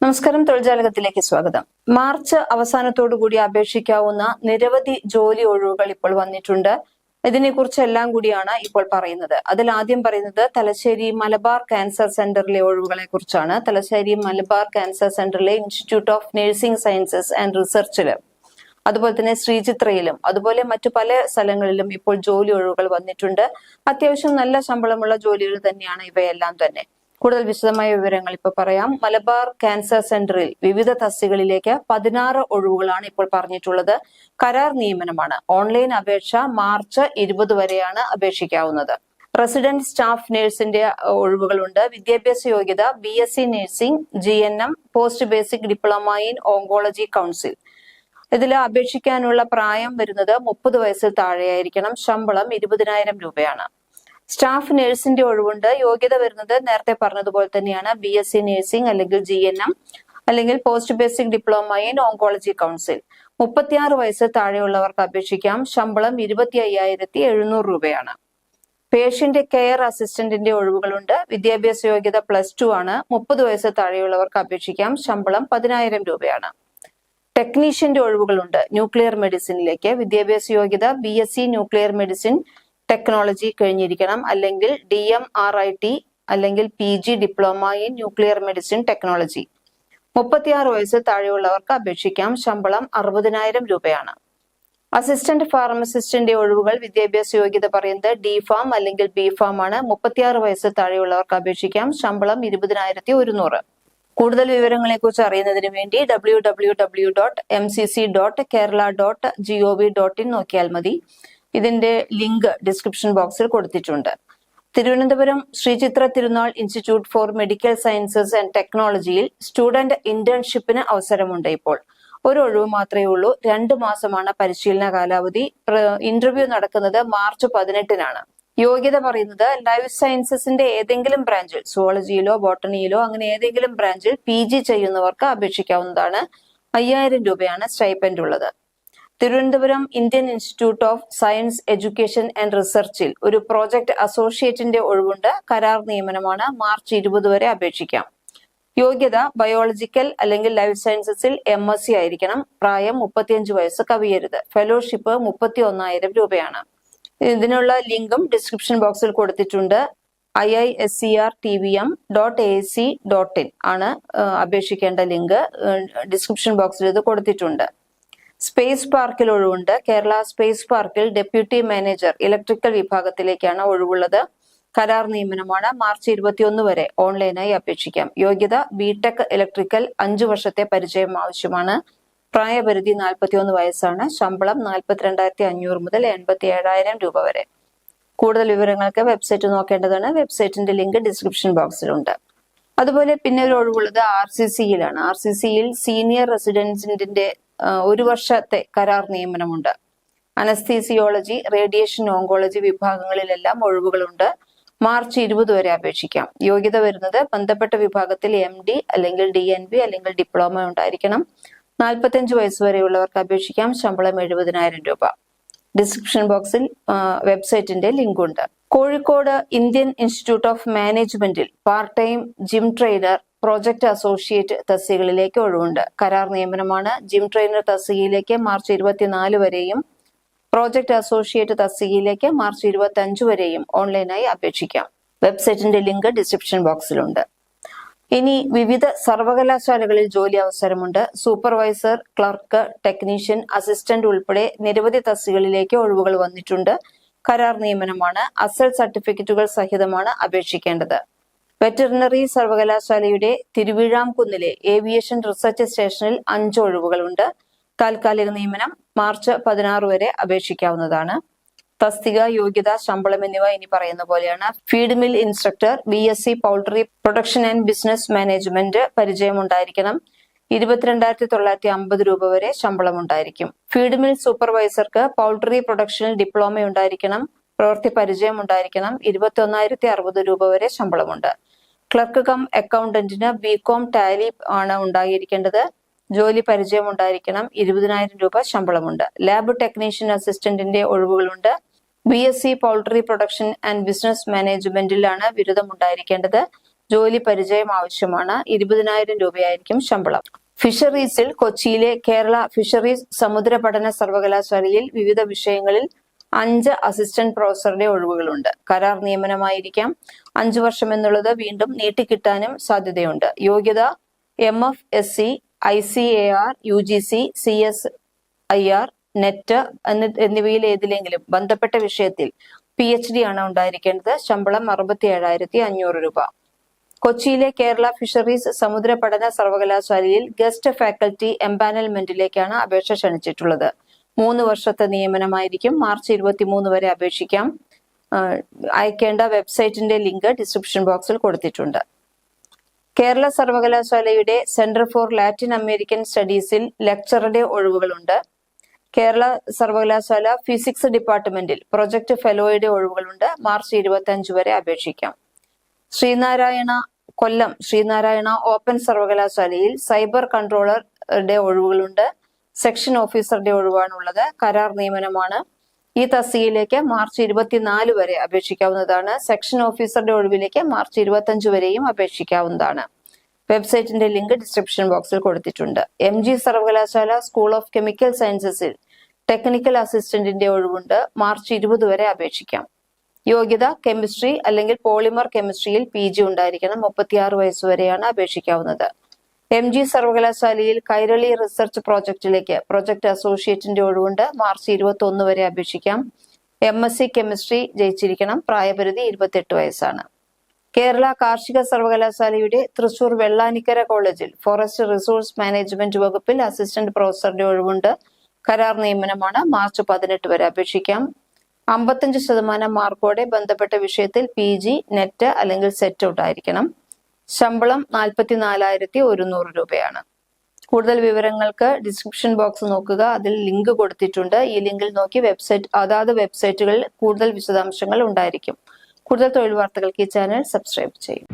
നമസ്കാരം, തൊഴിൽജാലകത്തിലേക്ക് സ്വാഗതം. മാർച്ച് അവസാനത്തോടുകൂടി അപേക്ഷിക്കാവുന്ന നിരവധി ജോലി ഒഴിവുകൾ ഇപ്പോൾ വന്നിട്ടുണ്ട്. ഇതിനെക്കുറിച്ചെല്ലാം കൂടിയാണ് ഇപ്പോൾ പറയുന്നത്. അതിൽ ആദ്യം പറയുന്നത് തലശ്ശേരി മലബാർ ക്യാൻസർ സെന്ററിലെ ഒഴിവുകളെ കുറിച്ചാണ്. തലശ്ശേരി മലബാർ ക്യാൻസർ സെന്ററിലെ institute of nursing sciences and റിസർച്ചില്, അതുപോലെ തന്നെ ശ്രീചിത്രയിലും അതുപോലെ മറ്റു പല സ്ഥലങ്ങളിലും ഇപ്പോൾ ജോലി ഒഴിവുകൾ വന്നിട്ടുണ്ട്. അത്യാവശ്യം നല്ല ശമ്പളമുള്ള ജോലികൾ തന്നെയാണ് ഇവയെല്ലാം തന്നെ. കൂടുതൽ വിശദമായ വിവരങ്ങൾ ഇപ്പോൾ പറയാം. മലബാർ ക്യാൻസർ സെന്ററിൽ വിവിധ തസ്തികകളിലേക്ക് 16 ഒഴിവുകളാണ് ഇപ്പോൾ പറഞ്ഞിട്ടുള്ളത്. കരാർ നിയമനമാണ്. ഓൺലൈൻ അപേക്ഷ മാർച്ച് 20 വരെയാണ് അപേക്ഷിക്കാവുന്നത്. Resident staff നഴ്സിന്റെ ഒഴിവുകളുണ്ട്. വിദ്യാഭ്യാസ യോഗ്യത BSc nursing, GNM, post basic diploma in oncology council. ഇതിൽ അപേക്ഷിക്കാനുള്ള പ്രായം വരുന്നത് 30 വയസ്സിൽ താഴെയായിരിക്കണം. ശമ്പളം 20,000 രൂപയാണ്. സ്റ്റാഫ് നഴ്സിന്റെ ഒഴിവുണ്ട്. യോഗ്യത വരുന്നത് നേരത്തെ പറഞ്ഞതുപോലെ തന്നെയാണ്. BSc നഴ്സിംഗ് അല്ലെങ്കിൽ GNM അല്ലെങ്കിൽ post basic diploma in oncology council. 36 വയസ്സ് താഴെയുള്ളവർക്ക് അപേക്ഷിക്കാം. ശമ്പളം 25,700 രൂപയാണ്. പേഷ്യന്റ് കെയർ അസിസ്റ്റന്റിന്റെ ഒഴിവുകളുണ്ട്. വിദ്യാഭ്യാസ യോഗ്യത +2 ആണ്. 30 വയസ്സ് താഴെയുള്ളവർക്ക് അപേക്ഷിക്കാം. ശമ്പളം 10,000 രൂപയാണ്. ടെക്നീഷ്യന്റെ ഒഴിവുകളുണ്ട്. ന്യൂക്ലിയർ മെഡിസിനിലേക്ക്. വിദ്യാഭ്യാസ യോഗ്യത BSc ന്യൂക്ലിയർ മെഡിസിൻ ടെക്നോളജി കഴിഞ്ഞിരിക്കണം, അല്ലെങ്കിൽ DMRIT അല്ലെങ്കിൽ PG diploma in nuclear medicine technology. 36 വയസ്സ് താഴെയുള്ളവർക്ക് അപേക്ഷിക്കാം. ശമ്പളം 60,000 രൂപയാണ്. അസിസ്റ്റന്റ് ഫാർമസിസ്റ്റിന്റെ ഒഴിവുകൾ. വിദ്യാഭ്യാസ യോഗ്യത പറയുന്നത് DPharm അല്ലെങ്കിൽ BPharm ആണ്. 36 വയസ്സ് താഴെയുള്ളവർക്ക് അപേക്ഷിക്കാം. ശമ്പളം 20,100. കൂടുതൽ വിവരങ്ങളെ കുറിച്ച് അറിയുന്നതിന് വേണ്ടി www.mcc.kerala.gov.in നോക്കിയാൽ മതി. ഇതിന്റെ ലിങ്ക് ഡിസ്ക്രിപ്ഷൻ ബോക്സിൽ കൊടുത്തിട്ടുണ്ട്. തിരുവനന്തപുരം ശ്രീചിത്ര തിരുനാൾ institute four medical sciences and ടെക്നോളജിയിൽ സ്റ്റുഡന്റ് ഇന്റേൺഷിപ്പിന് അവസരമുണ്ട്. ഇപ്പോൾ ഒരു ഒഴിവ് മാത്രമേ ഉള്ളൂ. 2 മാസമാണ് പരിശീലന കാലാവധി. ഇന്റർവ്യൂ നടക്കുന്നത് മാർച്ച് 18-നാണ്. യോഗ്യത പറയുന്നത് ലൈഫ് സയൻസസിന്റെ ഏതെങ്കിലും ബ്രാഞ്ചിൽ, സുവോളജിയിലോ ബോട്ടണിയിലോ അങ്ങനെ ഏതെങ്കിലും ബ്രാഞ്ചിൽ PG ചെയ്യുന്നവർക്ക് അപേക്ഷിക്കാവുന്നതാണ്. 5,000 രൂപയാണ് സ്റ്റൈപ്പൻഡ് ഉള്ളത്. Thiruvananthapuram Indian institute of science education and റിസർച്ചിൽ ഒരു പ്രോജക്ട് അസോസിയേറ്റിന്റെ ഒഴിവുണ്ട്. കരാർ നിയമനമാണ്. മാർച്ച് 20 വരെ അപേക്ഷിക്കാം. യോഗ്യത ബയോളജിക്കൽ അല്ലെങ്കിൽ ലൈഫ് സയൻസസിൽ MSc ആയിരിക്കണം. പ്രായം 35 വയസ്സ് കവിയരുത്. ഫെലോഷിപ്പ് 31,000 രൂപയാണ്. ഇതിനുള്ള ലിങ്കും ഡിസ്ക്രിപ്ഷൻ ബോക്സിൽ കൊടുത്തിട്ടുണ്ട്. iiscrtvm.ac.in ആണ് അപേക്ഷിക്കേണ്ട ലിങ്ക്. ഡിസ്ക്രിപ്ഷൻ ബോക്സിൽ ഇത് കൊടുത്തിട്ടുണ്ട്. സ്പേസ് പാർക്കിൽ ഒഴിവുണ്ട്. കേരള സ്പേസ് പാർക്കിൽ ഡെപ്യൂട്ടി മാനേജർ ഇലക്ട്രിക്കൽ വിഭാഗത്തിലേക്കാണ് ഒഴിവുള്ളത്. കരാർ നിയമനമാണ്. മാർച്ച് 21 വരെ ഓൺലൈനായി അപേക്ഷിക്കാം. യോഗ്യത BTech ഇലക്ട്രിക്കൽ. 5 വർഷത്തെ പരിചയം ആവശ്യമാണ്. പ്രായപരിധി 41 വയസ്സാണ്. ശമ്പളം 42,500 മുതൽ 87,000 രൂപ വരെ. കൂടുതൽ വിവരങ്ങൾക്ക് വെബ്സൈറ്റ് നോക്കേണ്ടതാണ്. വെബ്സൈറ്റിന്റെ ലിങ്ക് ഡിസ്ക്രിപ്ഷൻ ബോക്സിലുണ്ട്. അതുപോലെ പിന്നെ ഒരു ഒഴിവുള്ളത് RCCയിലാണ്. RCCയിൽ സീനിയർ റെസിഡൻസിന്റെ 1 വർഷത്തെ കരാർ നിയമനമുണ്ട്. അനസ്തീസിയോളജി, റേഡിയേഷൻ ഓങ്കോളജി വിഭാഗങ്ങളിലെല്ലാം ഒഴിവുകളുണ്ട്. മാർച്ച് 20 വരെ അപേക്ഷിക്കാം. യോഗ്യത വരുന്നത് ബന്ധപ്പെട്ട വിഭാഗത്തിൽ MD അല്ലെങ്കിൽ DNB അല്ലെങ്കിൽ ഡിപ്ലോമ ഉണ്ടായിരിക്കണം. 45 വയസ്സ് വരെയുള്ളവർക്ക് അപേക്ഷിക്കാം. ശമ്പളം 70,000 രൂപ. ഡിസ്ക്രിപ്ഷൻ ബോക്സിൽ വെബ്സൈറ്റിന്റെ ലിങ്ക് ഉണ്ട്. കോഴിക്കോട് ഇന്ത്യൻ ഇൻസ്റ്റിറ്റ്യൂട്ട് ഓഫ് മാനേജ്മെന്റിൽ part time gym trainer, project associate തസ്തികകളിലേക്ക് ഒഴിവുണ്ട്. കരാർ നിയമനമാണ്. ജിം ട്രെയിനർ തസ്തികയിലേക്ക് മാർച്ച് 24 വരെയും പ്രോജക്ട് അസോസിയേറ്റ് തസ്തികയിലേക്ക് മാർച്ച് 25 വരെയും ഓൺലൈനായി അപേക്ഷിക്കാം. വെബ്സൈറ്റിന്റെ ലിങ്ക് ഡിസ്ക്രിപ്ഷൻ ബോക്സിലുണ്ട്. ഇനി വിവിധ സർവകലാശാലകളിൽ ജോലി അവസരമുണ്ട്. സൂപ്പർവൈസർ, ക്ലർക്ക്, ടെക്നീഷ്യൻ, അസിസ്റ്റന്റ് ഉൾപ്പെടെ നിരവധി തസ്തികകളിലേക്ക് ഒഴിവുകൾ വന്നിട്ടുണ്ട്. കരാർ നിയമനമാണ്. അസൽ സർട്ടിഫിക്കറ്റുകൾ സഹിതമാണ് അപേക്ഷിക്കേണ്ടത്. വെറ്ററിനറി സർവകലാശാലയുടെ തിരുവിഴാംകുന്നിലെ ഏവിയേഷൻ റിസർച്ച് സ്റ്റേഷനിൽ 5 ഒഴിവുകളുണ്ട്. താൽക്കാലിക നിയമനം. മാർച്ച് 16 വരെ അപേക്ഷിക്കാവുന്നതാണ്. തസ്തിക, യോഗ്യത, ശമ്പളം എന്നിവ ഇനി പറയുന്ന പോലെയാണ്. Feed mill instructor, BSc poultry production and business management പരിചയം ഉണ്ടായിരിക്കണം. 22,950 രൂപ വരെ ശമ്പളം ഉണ്ടായിരിക്കും. ഫീഡ് മിൽ സൂപ്പർവൈസർക്ക് പൗൾട്രി പ്രൊഡക്ഷനിൽ ഡിപ്ലോമ ഉണ്ടായിരിക്കണം. പ്രവൃത്തി പരിചയം ഉണ്ടായിരിക്കണം. 21,060 രൂപ വരെ ശമ്പളമുണ്ട്. ക്ലർക്ക് കം അക്കൗണ്ടന്റിന് BCom ടാലി ആണ് ഉണ്ടായിരിക്കേണ്ടത്. ജോലി പരിചയം ഉണ്ടായിരിക്കണം. 20,000 രൂപ ശമ്പളമുണ്ട്. ലാബ് ടെക്നീഷ്യൻ അസിസ്റ്റന്റിന്റെ ഒഴിവുകളുണ്ട്. BSc poultry production and business മാനേജ്മെന്റിലാണ് ബിരുദം ഉണ്ടായിരിക്കേണ്ടത്. ജോലി പരിചയം ആവശ്യമാണ്. 20,000 രൂപയായിരിക്കും ശമ്പളം. ഫിഷറീസിൽ കൊച്ചിയിലെ കേരള ഫിഷറീസ് സമുദ്ര പഠന സർവകലാശാലയിൽ വിവിധ വിഷയങ്ങളിൽ 5 അസിസ്റ്റന്റ് പ്രൊഫസറുടെ ഒഴിവുകളുണ്ട്. കരാർ നിയമനമായിരിക്കാം. 5 വർഷം എന്നുള്ളത് വീണ്ടും നീട്ടിക്കിട്ടാനും സാധ്യതയുണ്ട്. യോഗ്യത MFSC, ICAR, UGC, CSIR, net എന്നിവയിൽ ഏതിലെങ്കിലും ബന്ധപ്പെട്ട വിഷയത്തിൽ PhD ആണ് ഉണ്ടായിരിക്കേണ്ടത്. ശമ്പളം 67,500 രൂപ. കൊച്ചിയിലെ കേരള ഫിഷറീസ് സമുദ്ര പഠന സർവകലാശാലയിൽ ഗസ്റ്റ് ഫാക്കൽറ്റി എംപാനൽമെന്റിലേക്കാണ് അപേക്ഷ ക്ഷണിച്ചിട്ടുള്ളത്. 3 വർഷത്തെ നിയമനമായിരിക്കും. മാർച്ച് 23 വരെ അപേക്ഷിക്കാം. അയക്കേണ്ട വെബ്സൈറ്റിന്റെ ലിങ്ക് ഡിസ്ക്രിപ്ഷൻ ബോക്സിൽ കൊടുത്തിട്ടുണ്ട്. കേരള സർവകലാശാലയുടെ സെന്റർ ഫോർ ലാറ്റിൻ അമേരിക്കൻ സ്റ്റഡീസിൽ ലെക്ചറുടെ ഒഴിവുകളുണ്ട്. കേരള സർവകലാശാല ഫിസിക്സ് ഡിപ്പാർട്ട്മെന്റിൽ പ്രൊജക്ട് ഫെലോയുടെ ഒഴിവുകളുണ്ട്. മാർച്ച് 25 വരെ അപേക്ഷിക്കാം. കൊല്ലം ശ്രീനാരായണ ഓപ്പൺ സർവകലാശാലയിൽ സൈബർ കൺട്രോളറുടെ ഒഴിവുകളുണ്ട്. സെക്ഷൻ ഓഫീസറുടെ ഒഴിവാണുള്ളത്. കരാർ നിയമനമാണ്. ഈ തസ്തികയിലേക്ക് മാർച്ച് 24 വരെ അപേക്ഷിക്കാവുന്നതാണ്. സെക്ഷൻ ഓഫീസറുടെ ഒഴിവിലേക്ക് മാർച്ച് 25 വരെയും അപേക്ഷിക്കാവുന്നതാണ്. വെബ്സൈറ്റിന്റെ ലിങ്ക് ഡിസ്ക്രിപ്ഷൻ ബോക്സിൽ കൊടുത്തിട്ടുണ്ട്. MG സർവകലാശാല സ്കൂൾ ഓഫ് കെമിക്കൽ സയൻസസിൽ ടെക്നിക്കൽ അസിസ്റ്റന്റിന്റെ ഒഴിവുണ്ട്. മാർച്ച് 20 വരെ അപേക്ഷിക്കാം. യോഗ്യത കെമിസ്ട്രി അല്ലെങ്കിൽ പോളിമർ കെമിസ്ട്രിയിൽ PG ഉണ്ടായിരിക്കണം. 36 വയസ്സുവരെയാണ് അപേക്ഷിക്കാവുന്നത്. MG സർവകലാശാലയിൽ കൈരളി റിസർച്ച് പ്രോജക്റ്റിലേക്ക് പ്രൊജക്ട് അസോസിയേറ്റിന്റെ ഒഴിവുണ്ട്. മാർച്ച് 21 വരെ അപേക്ഷിക്കാം. MSc കെമിസ്ട്രി ജയിച്ചിരിക്കണം. പ്രായപരിധി 28 വയസ്സാണ്. കേരള കാർഷിക സർവകലാശാലയുടെ തൃശൂർ വെള്ളാനിക്കര കോളേജിൽ ഫോറസ്റ്റ് റിസോഴ്സ് മാനേജ്മെന്റ് വകുപ്പിൽ അസിസ്റ്റന്റ് പ്രൊഫസറുടെ ഒഴിവുണ്ട്. കരാർ നിയമനമാണ്. മാർച്ച് 18 വരെ അപേക്ഷിക്കാം. 55% മാർക്കോടെ ബന്ധപ്പെട്ട വിഷയത്തിൽ PG, നെറ്റ് അല്ലെങ്കിൽ സെറ്റ് ഉണ്ടായിരിക്കണം. ശമ്പളം 44,100 രൂപയാണ്. കൂടുതൽ വിവരങ്ങൾക്ക് ഡിസ്ക്രിപ്ഷൻ ബോക്സ് നോക്കുക. അതിൽ ലിങ്ക് കൊടുത്തിട്ടുണ്ട്. ഈ ലിങ്കിൽ നോക്കി അതാത് വെബ്സൈറ്റുകളിൽ കൂടുതൽ വിശദാംശങ്ങൾ ഉണ്ടായിരിക്കും. കൂടുതൽ തൊഴിൽ വാർത്തകൾക്ക് ഈ ചാനൽ സബ്സ്ക്രൈബ് ചെയ്യും.